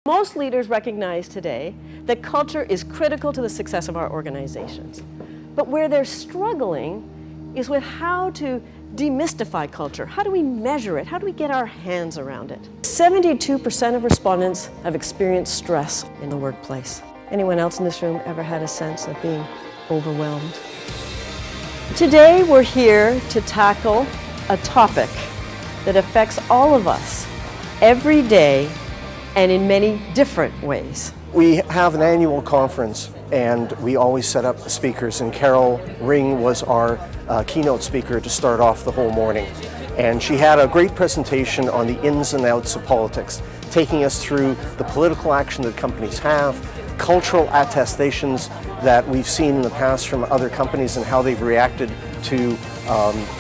Most leaders recognize today that culture is critical to the success of our organizations. But where they're struggling is with how to demystify culture. How do we measure it? How do we get our hands around it? 72% of respondents have experienced stress in the workplace. Anyone else in this room ever had a sense of being overwhelmed? Today we're here to tackle a topic that affects all of us every day and in many different ways. We have an annual conference and we always set up the speakers, and Carol Ring was our keynote speaker to start off the whole morning. And she had a great presentation on the ins and outs of politics, taking us through the political action that companies have, cultural attestations that we've seen in the past from other companies and how they've reacted to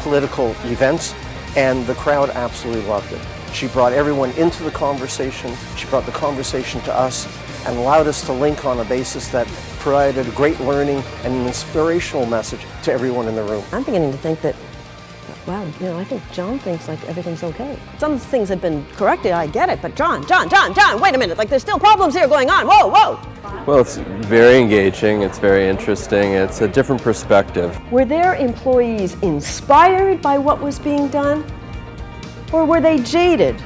political events, and the crowd absolutely loved it. She brought everyone into the conversation, she brought the conversation to us, and allowed us to link on a basis that provided a great learning and an inspirational message to everyone in the room. I'm beginning to think that, wow, I think John thinks like everything's okay. Some things have been corrected, I get it, but John, wait a minute, like there's still problems here going on, whoa! Well, it's very engaging, it's very interesting, it's a different perspective. Were their employees inspired by what was being done? Or were they jaded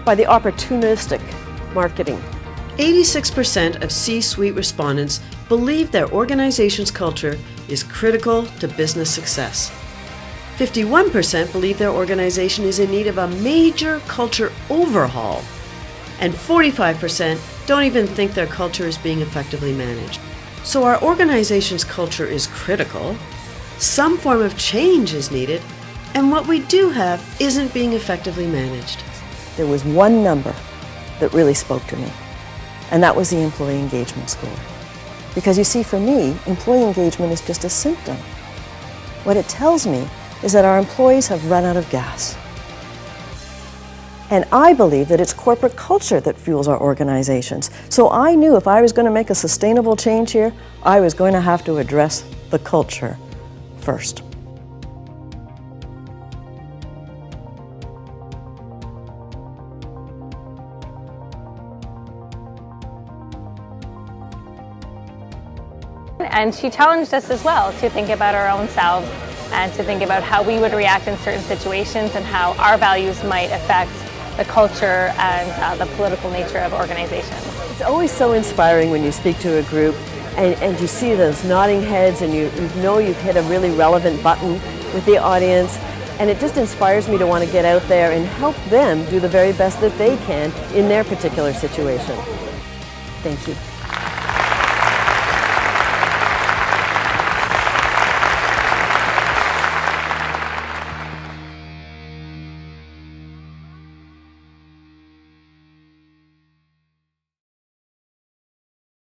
by the opportunistic marketing? 86% of C-suite respondents believe their organization's culture is critical to business success. 51% believe their organization is in need of a major culture overhaul. And 45% don't even think their culture is being effectively managed. So our organization's culture is critical, some form of change is needed, and what we do have isn't being effectively managed. There was one number that really spoke to me, and that was the employee engagement score. Because you see, for me, employee engagement is just a symptom. What it tells me is that our employees have run out of gas. And I believe that it's corporate culture that fuels our organizations. So I knew if I was going to make a sustainable change here, I was going to have to address the culture first. And she challenged us as well to think about our own selves and to think about how we would react in certain situations and how our values might affect the culture and the political nature of organizations. It's always so inspiring when you speak to a group and you see those nodding heads and you know you've hit a really relevant button with the audience, and it just inspires me to want to get out there and help them do the very best that they can in their particular situation. Thank you.